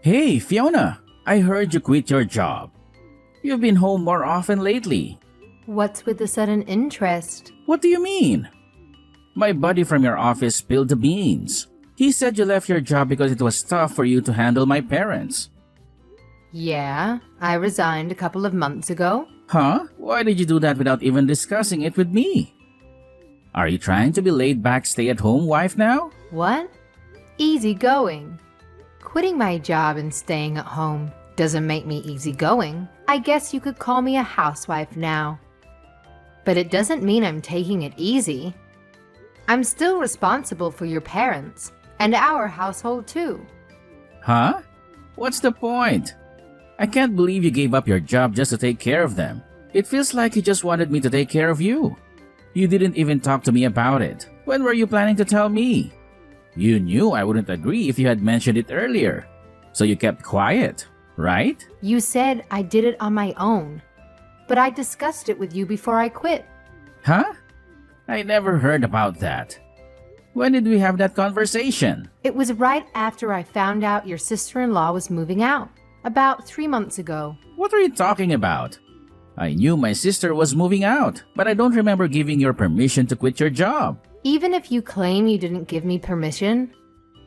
Hey, Fiona, I heard you quit your job. You've been home more often lately. What's with the sudden interest? What do you mean? My buddy from your office spilled the beans. He said you left your job because it was tough for you to handle my parents. Yeah, I resigned a couple of months ago. Huh? Why did you do that without even discussing it with me? Are you trying to be laid back stay-at-home wife now? What? Easy going. Quitting my job and staying at home doesn't make me easygoing. I guess you could call me a housewife now. But it doesn't mean I'm taking it easy. I'm still responsible for your parents and our household too. Huh? What's the point? I can't believe you gave up your job just to take care of them. It feels like you just wanted me to take care of you. You didn't even talk to me about it. When were you planning to tell me? You knew I wouldn't agree if you had mentioned it earlier. So you kept quiet, right? You said I did it on my own, but I discussed it with you before I quit. Huh? I never heard about that. When did we have that conversation? It was right after I found out your sister-in-law was moving out, about 3 months ago. What are you talking about? I knew my sister was moving out, but I don't remember giving your permission to quit your job. Even if you claim you didn't give me permission,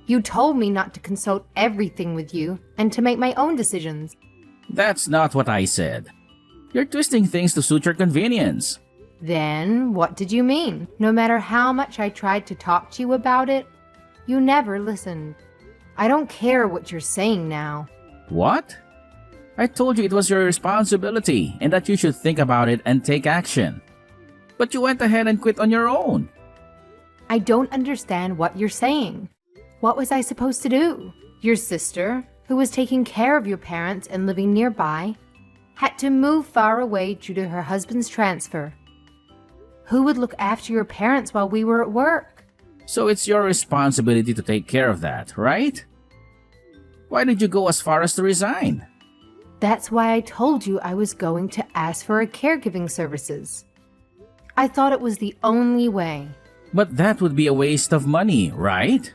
you told me not to consult everything with you and to make my own decisions. That's not what I said. You're twisting things to suit your convenience. Then what did you mean? No matter how much I tried to talk to you about it, you never listened. I don't care what you're saying now. What? I told you it was your responsibility and that you should think about it and take action. But you went ahead and quit on your own. I don't understand what you're saying. What was I supposed to do? Your sister, who was taking care of your parents and living nearby, had to move far away due to her husband's transfer. Who would look after your parents while we were at work? So it's your responsibility to take care of that, right? Why did you go as far as to resign? That's why I told you I was going to ask for a caregiving services. I thought it was the only way. But that would be a waste of money, right?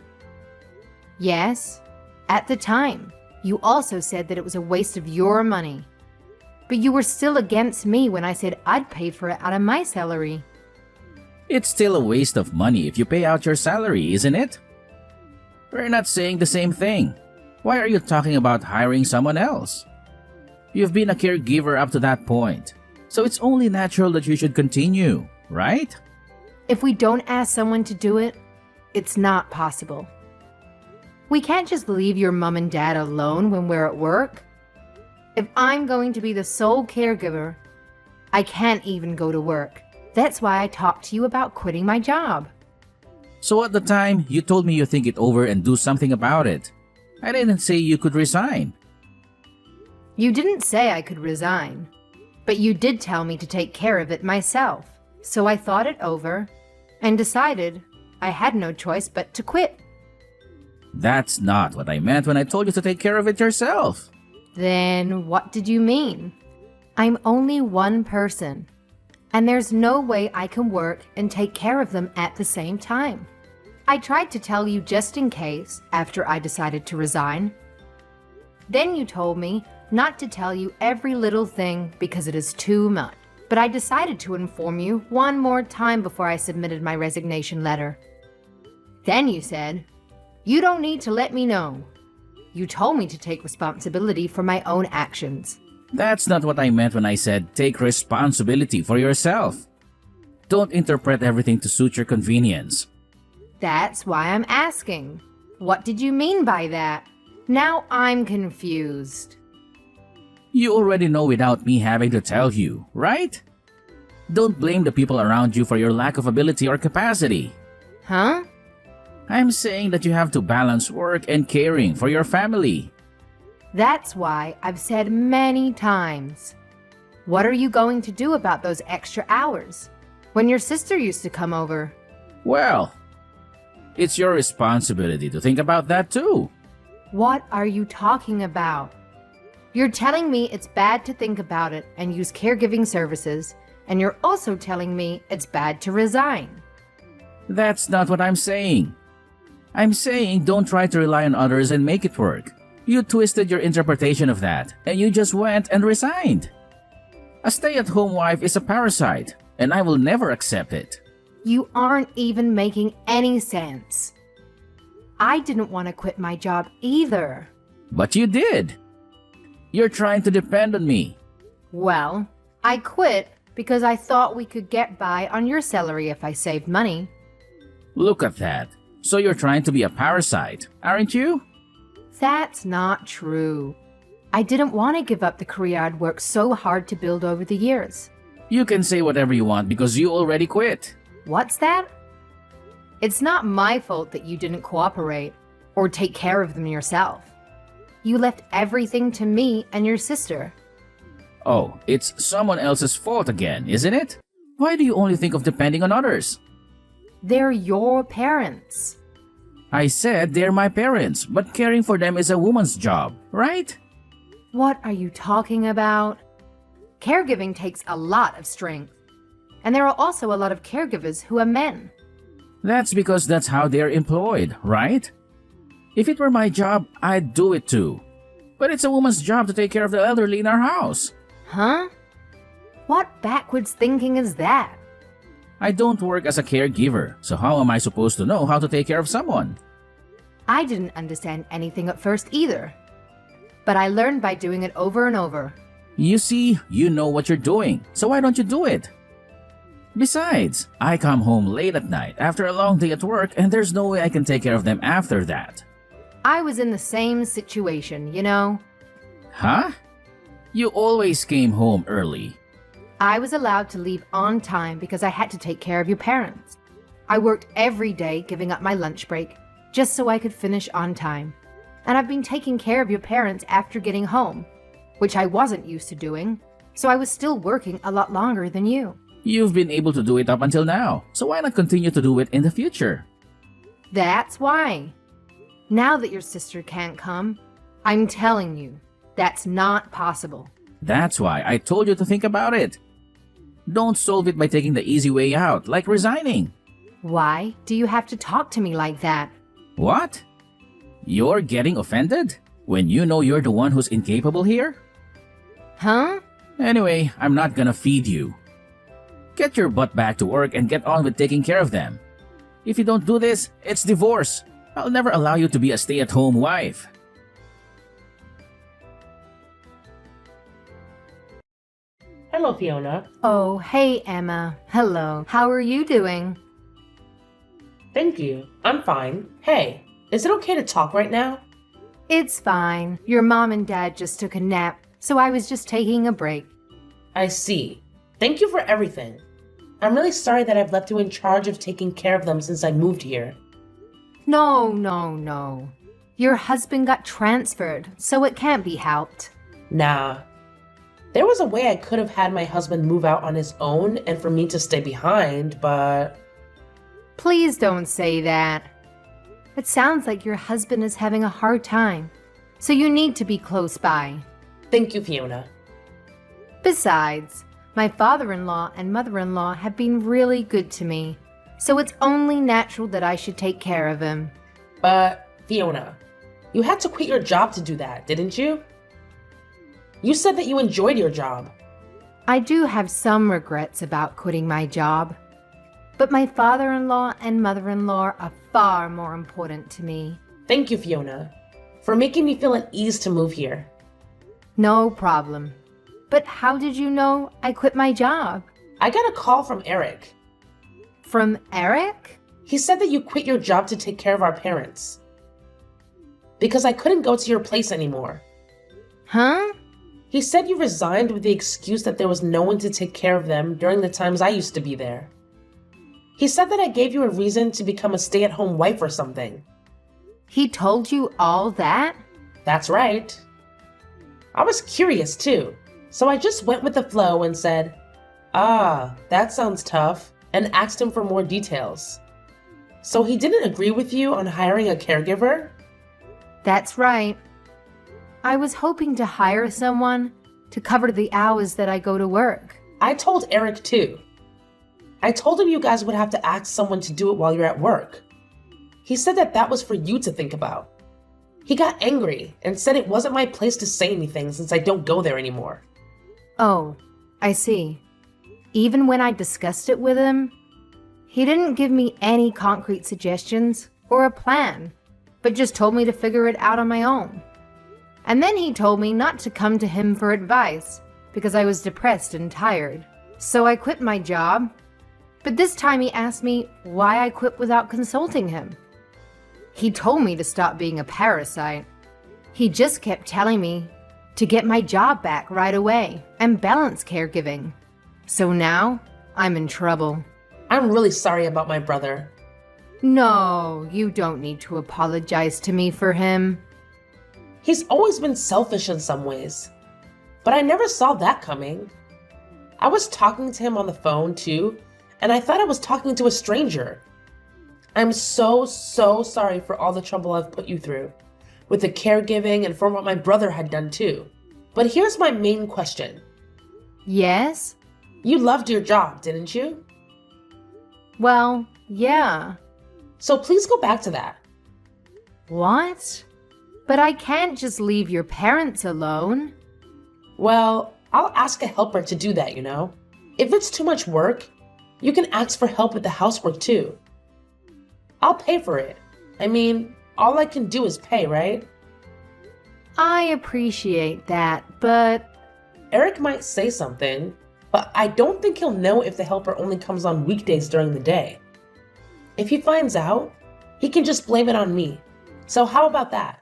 Yes, at the time. You also said that it was a waste of your money. But you were still against me when I said I'd pay for it out of my salary. It's still a waste of money if you pay out your salary, isn't it? We're not saying the same thing. Why are you talking about hiring someone else? You've been a caregiver up to that point, so it's only natural that you should continue, right? If we don't ask someone to do it, it's not possible. We can't just leave your mom and dad alone when we're at work. If I'm going to be the sole caregiver, I can't even go to work. That's why I talked to you about quitting my job. So at the time, you told me you think it over and do something about it. I didn't say you could resign. You didn't say I could resign, but you did tell me to take care of it myself. So I thought it over and decided I had no choice but to quit. That's not what I meant when I told you to take care of it yourself. Then what did you mean? I'm only one person, and there's no way I can work and take care of them at the same time. I tried to tell you just in case after I decided to resign. Then you told me not to tell you every little thing because it is too much. But I decided to inform you one more time before I submitted my resignation letter. Then you said, "You don't need to let me know." You told me to take responsibility for my own actions. That's not what I meant when I said take responsibility for yourself. Don't interpret everything to suit your convenience. That's why I'm asking. What did you mean by that? Now I'm confused. You already know without me having to tell you, right? Don't blame the people around you for your lack of ability or capacity. Huh? I'm saying that you have to balance work and caring for your family. That's why I've said many times. What are you going to do about those extra hours when your sister used to come over? Well, it's your responsibility to think about that too. What are you talking about? You're telling me it's bad to think about it and use caregiving services, and you're also telling me it's bad to resign. That's not what I'm saying. I'm saying don't try to rely on others and make it work. You twisted your interpretation of that, and you just went and resigned. A stay-at-home wife is a parasite, and I will never accept it. You aren't even making any sense. I didn't want to quit my job either. But you did. You're trying to depend on me. Well, I quit because I thought we could get by on your salary if I saved money. Look at that. So you're trying to be a parasite, aren't you? That's not true. I didn't want to give up the career I'd worked so hard to build over the years. You can say whatever you want because you already quit. What's that? It's not my fault that you didn't cooperate or take care of them yourself. You left everything to me and your sister. Oh, it's someone else's fault again, isn't it? Why do you only think of depending on others? They're your parents. I said they're my parents, but caring for them is a woman's job, right? What are you talking about? Caregiving takes a lot of strength. And there are also a lot of caregivers who are men. That's because that's how they're employed, right? If it were my job, I'd do it too. But it's a woman's job to take care of the elderly in our house. Huh? What backwards thinking is that? I don't work as a caregiver, so how am I supposed to know how to take care of someone? I didn't understand anything at first either. But I learned by doing it over and over. You see, you know what you're doing, so why don't you do it? Besides, I come home late at night after a long day at work and there's no way I can take care of them after that. I was in the same situation, you know. Huh? You always came home early. I was allowed to leave on time because I had to take care of your parents. I worked every day giving up my lunch break just so I could finish on time. And I've been taking care of your parents after getting home, which I wasn't used to doing, so I was still working a lot longer than you. You've been able to do it up until now, so why not continue to do it in the future? That's why. Now that your sister can't come, I'm telling you, that's not possible. That's why I told you to think about it. Don't solve it by taking the easy way out, like resigning. Why do you have to talk to me like that? What? You're getting offended? When you know you're the one who's incapable here? Huh? Anyway, I'm not gonna feed you. Get your butt back to work and get on with taking care of them. If you don't do this, it's divorce. I'll never allow you to be a stay-at-home wife. Hello, Fiona. Oh, hey, Emma. Hello. How are you doing? Thank you. I'm fine. Hey, is it okay to talk right now? It's fine. Your mom and dad just took a nap, so I was just taking a break. I see. Thank you for everything. I'm really sorry that I've left you in charge of taking care of them since I moved here. No. Your husband got transferred, so it can't be helped. Nah. There was a way I could have had my husband move out on his own and for me to stay behind, but... Please don't say that. It sounds like your husband is having a hard time, so you need to be close by. Thank you, Fiona. Besides, my father-in-law and mother-in-law have been really good to me, so it's only natural that I should take care of him. But, Fiona, you had to quit your job to do that, didn't you? You said that you enjoyed your job. I do have some regrets about quitting my job, but my father-in-law and mother-in-law are far more important to me. Thank you, Fiona, for making me feel at ease to move here. No problem. But how did you know I quit my job? I got a call from Eric. From Eric? He said that you quit your job to take care of our parents. Because I couldn't go to your place anymore. Huh? He said you resigned with the excuse that there was no one to take care of them during the times I used to be there. He said that I gave you a reason to become a stay-at-home wife or something. He told you all that? That's right. I was curious too, so I just went with the flow and said, "Ah, that sounds tough," and asked him for more details. So he didn't agree with you on hiring a caregiver? That's right. I was hoping to hire someone to cover the hours that I go to work. I told Eric too. I told him you guys would have to ask someone to do it while you're at work. He said that that was for you to think about. He got angry and said it wasn't my place to say anything since I don't go there anymore. Oh, I see. Even when I discussed it with him, he didn't give me any concrete suggestions or a plan, but just told me to figure it out on my own. And then he told me not to come to him for advice because I was depressed and tired. So I quit my job. But this time he asked me why I quit without consulting him. He told me to stop being a parasite. He just kept telling me to get my job back right away and balance caregiving. So now I'm in trouble. I'm really sorry about my brother. No, you don't need to apologize to me for him. He's always been selfish in some ways, but I never saw that coming. I was talking to him on the phone too, and I thought I was talking to a stranger. I'm so sorry for all the trouble I've put you through, with the caregiving and for what my brother had done too. But here's my main question. Yes? You loved your job, didn't you? Well, yeah. So please go back to that. What? But I can't just leave your parents alone. Well, I'll ask a helper to do that, you know? If it's too much work, you can ask for help with the housework too. I'll pay for it. I mean, all I can do is pay, right? I appreciate that, but Eric might say something, but I don't think he'll know if the helper only comes on weekdays during the day. If he finds out, he can just blame it on me. So how about that?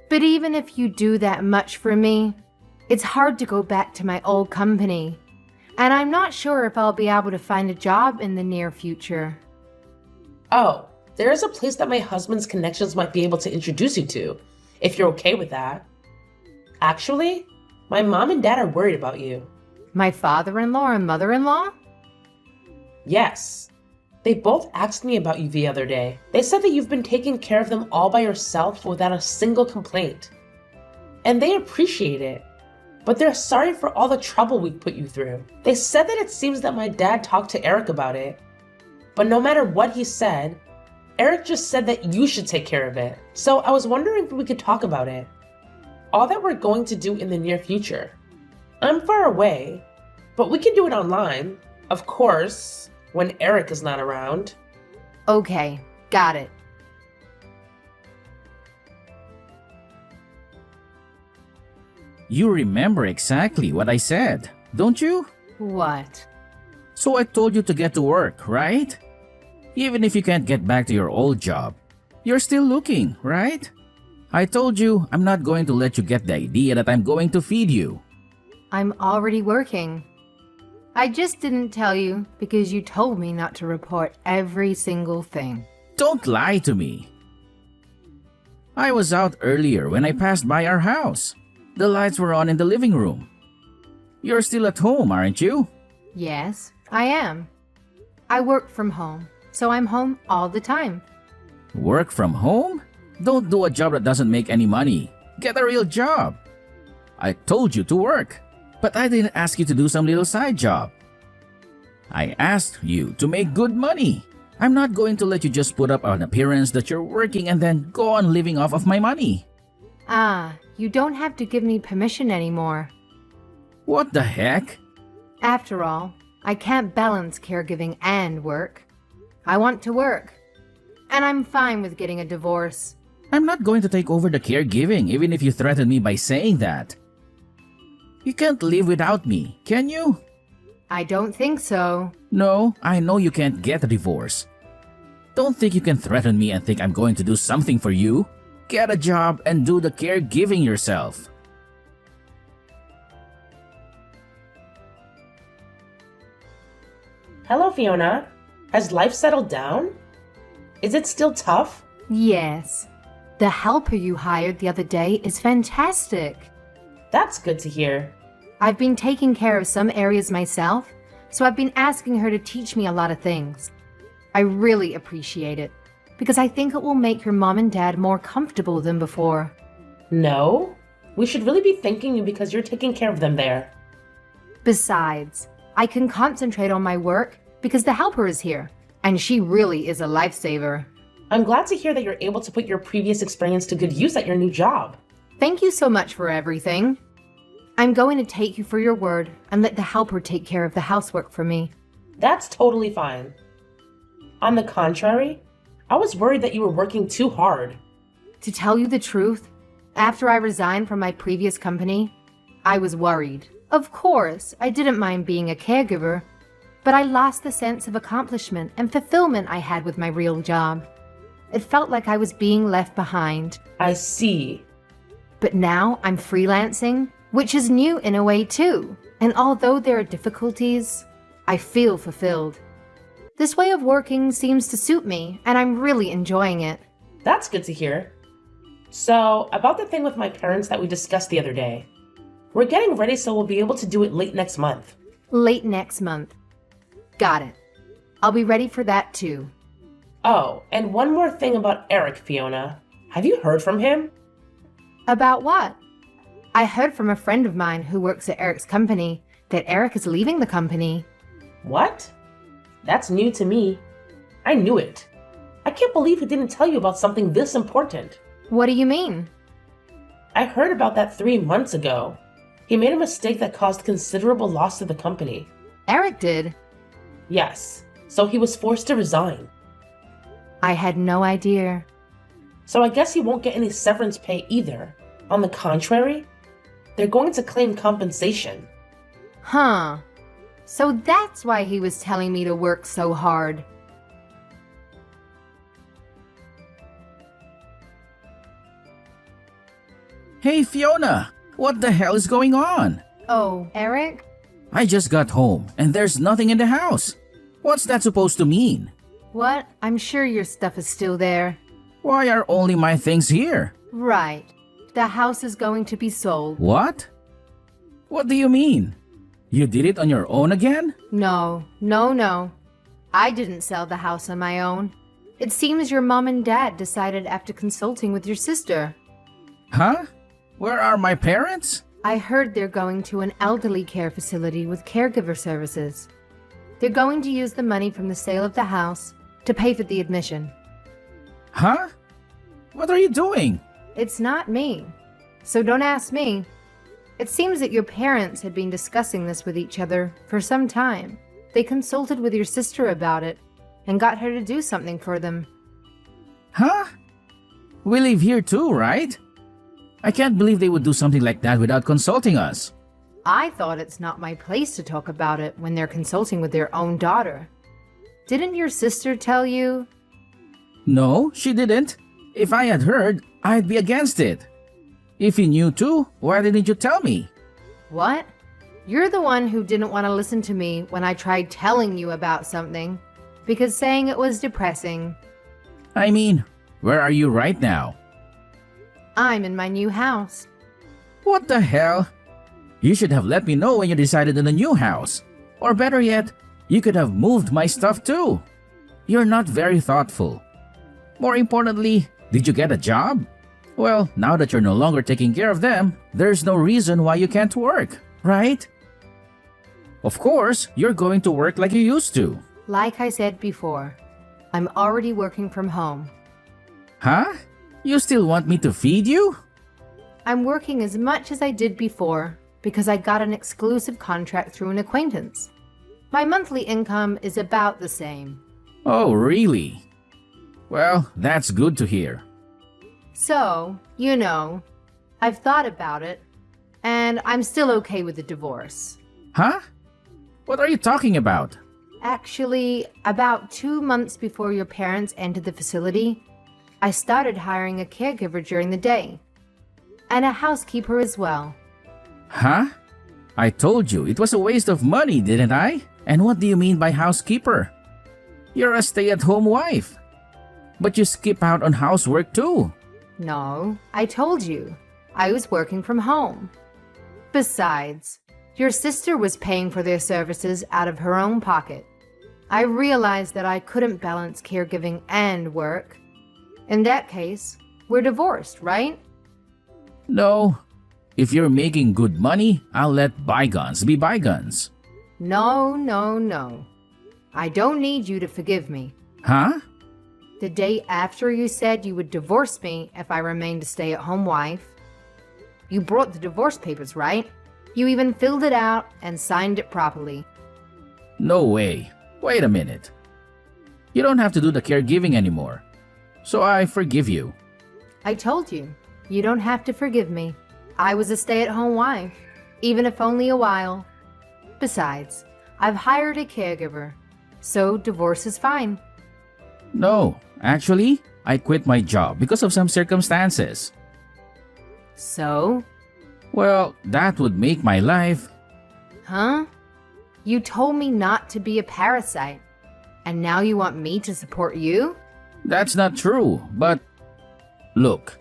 But even if you do that much for me, it's hard to go back to my old company. And I'm not sure if I'll be able to find a job in the near future. Oh, there is a place that my husband's connections might be able to introduce you to, if you're okay with that. Actually, my mom and dad are worried about you. My father-in-law and mother-in-law? Yes. They both asked me about you the other day. They said that you've been taking care of them all by yourself without a single complaint. And they appreciate it. But they're sorry for all the trouble we've put you through. They said that it seems that my dad talked to Eric about it. But no matter what he said, Eric just said that you should take care of it. So I was wondering if we could talk about it. All that we're going to do in the near future. I'm far away, but we can do it online. Of course, when Eric is not around. Okay, got it. You remember exactly what I said, don't you? What? So I told you to get to work, right? Even if you can't get back to your old job, you're still looking, right? I told you I'm not going to let you get the idea that I'm going to feed you. I'm already working. I just didn't tell you because you told me not to report every single thing. Don't lie to me. I was out earlier when I passed by our house. The lights were on in the living room. You're still at home, aren't you? Yes, I am. I work from home, so I'm home all the time. Work from home? Don't do a job that doesn't make any money. Get a real job. I told you to work, but I didn't ask you to do some little side job. I asked you to make good money. I'm not going to let you just put up an appearance that you're working and then go on living off of my money. You don't have to give me permission anymore. What the heck? After all, I can't balance caregiving and work. I want to work. And I'm fine with getting a divorce. I'm not going to take over the caregiving even if you threaten me by saying that. You can't live without me, can you? I don't think so. No, I know you can't get a divorce. Don't think you can threaten me and think I'm going to do something for you. Get a job and do the caregiving yourself. Hello, Fiona. Has life settled down? Is it still tough? Yes. The helper you hired the other day is fantastic. That's good to hear. I've been taking care of some areas myself, so I've been asking her to teach me a lot of things. I really appreciate it, because I think it will make your mom and dad more comfortable than before. No, we should really be thanking you because you're taking care of them there. Besides, I can concentrate on my work because the helper is here, and she really is a lifesaver. I'm glad to hear that you're able to put your previous experience to good use at your new job. Thank you so much for everything. I'm going to take you for your word and let the helper take care of the housework for me. That's totally fine. On the contrary, I was worried that you were working too hard. To tell you the truth, after I resigned from my previous company, I was worried. Of course, I didn't mind being a caregiver, but I lost the sense of accomplishment and fulfillment I had with my real job. It felt like I was being left behind. I see. But now I'm freelancing, which is new in a way too. And although there are difficulties, I feel fulfilled. This way of working seems to suit me, and I'm really enjoying it. That's good to hear. So, about the thing with my parents that we discussed the other day. We're getting ready so we'll be able to do it late next month. Late next month. Got it. I'll be ready for that too. Oh, and one more thing about Eric, Fiona. Have you heard from him? About what? I heard from a friend of mine who works at Eric's company that Eric is leaving the company. What? That's new to me. I knew it. I can't believe he didn't tell you about something this important. What do you mean? I heard about that 3 months ago. He made a mistake that caused considerable loss to the company. Eric did? Yes, so he was forced to resign. I had no idea. So I guess he won't get any severance pay either. On the contrary, they're going to claim compensation. Huh. So that's why he was telling me to work so hard. Hey Fiona, what the hell is going on? Oh, Eric? I just got home and there's nothing in the house. What's that supposed to mean? What? I'm sure your stuff is still there. Why are only my things here? Right. The house is going to be sold. What? What do you mean? You did it on your own again? No. I didn't sell the house on my own. It seems your mom and dad decided after consulting with your sister. Huh? Where are my parents? I heard they're going to an elderly care facility with caregiver services. They're going to use the money from the sale of the house to pay for the admission. Huh? What are you doing? It's not me, so don't ask me. It seems that your parents had been discussing this with each other for some time. They consulted with your sister about it and got her to do something for them. Huh? We live here too, right? I can't believe they would do something like that without consulting us. I thought it's not my place to talk about it when they're consulting with their own daughter. Didn't your sister tell you? No, she didn't. If I had heard, I'd be against it. If you knew too, why didn't you tell me? What? You're the one who didn't want to listen to me when I tried telling you about something, because saying it was depressing. I mean, where are you right now? I'm in my new house. What the hell? You should have let me know when you decided on the new house. Or better yet, you could have moved my stuff too. You're not very thoughtful. More importantly, did you get a job? Well, now that you're no longer taking care of them, there's no reason why you can't work, right? Of course, you're going to work like you used to. Like I said before, I'm already working from home. Huh? You still want me to feed you? I'm working as much as I did before because I got an exclusive contract through an acquaintance. My monthly income is about the same. Oh, really? Well, that's good to hear. So, I've thought about it, and I'm still okay with the divorce. Huh? What are you talking about? Actually, about 2 months before your parents entered the facility, I started hiring a caregiver during the day, and a housekeeper as well. Huh? I told you it was a waste of money, didn't I? And what do you mean by housekeeper? You're a stay-at-home wife. But you skip out on housework too. No, I told you. I was working from home. Besides, your sister was paying for their services out of her own pocket. I realized that I couldn't balance caregiving and work. In that case, we're divorced, right? No. If you're making good money, I'll let bygones be bygones. No. I don't need you to forgive me. Huh? The day after you said you would divorce me if I remained a stay-at-home wife. You brought the divorce papers, right? You even filled it out and signed it properly. No way. Wait a minute. You don't have to do the caregiving anymore. So I forgive you. I told you, you don't have to forgive me. I was a stay-at-home wife, even if only a while. Besides, I've hired a caregiver, so divorce is fine. No, actually, I quit my job because of some circumstances. So? Well, that would make my life... Huh? You told me not to be a parasite, and now you want me to support you? That's not true, but... Look.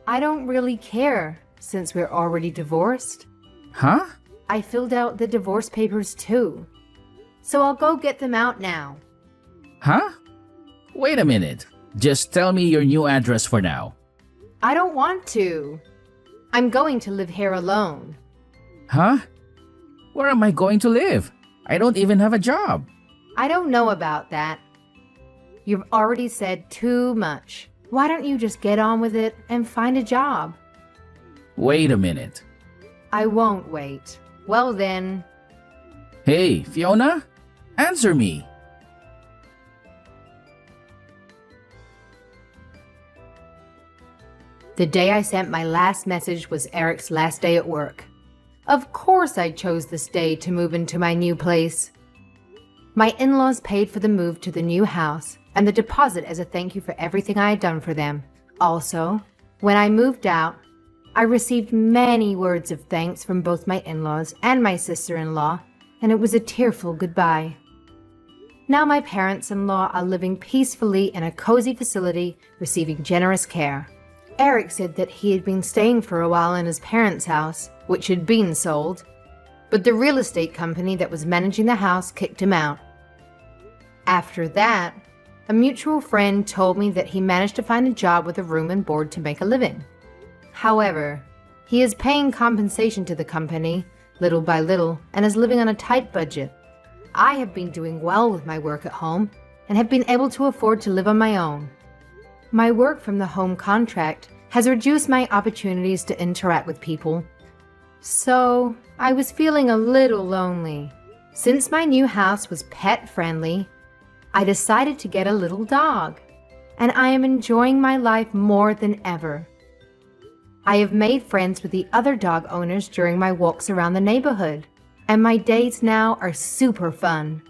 I don't really care, since we're already divorced. Huh? I filled out the divorce papers too. So I'll go get them out now. Huh? Wait a minute. Just tell me your new address for now. I don't want to. I'm going to live here alone. Huh? Where am I going to live? I don't even have a job. I don't know about that. You've already said too much. Why don't you just get on with it and find a job? Wait a minute. I won't wait. Well then... Hey, Fiona? Answer me. The day I sent my last message was Eric's last day at work. Of course I chose this day to move into my new place. My in-laws paid for the move to the new house and the deposit as a thank you for everything I had done for them. Also, when I moved out, I received many words of thanks from both my in-laws and my sister-in-law, and it was a tearful goodbye. Now my parents-in-law are living peacefully in a cozy facility, receiving generous care. Eric said that he had been staying for a while in his parents' house, which had been sold, but the real estate company that was managing the house kicked him out. After that, a mutual friend told me that he managed to find a job with a room and board to make a living. However, he is paying compensation to the company, little by little, and is living on a tight budget. I have been doing well with my work at home and have been able to afford to live on my own. My work from the home contract has reduced my opportunities to interact with people. So, I was feeling a little lonely. Since my new house was pet-friendly, I decided to get a little dog, and I am enjoying my life more than ever. I have made friends with the other dog owners during my walks around the neighborhood, and my days now are super fun.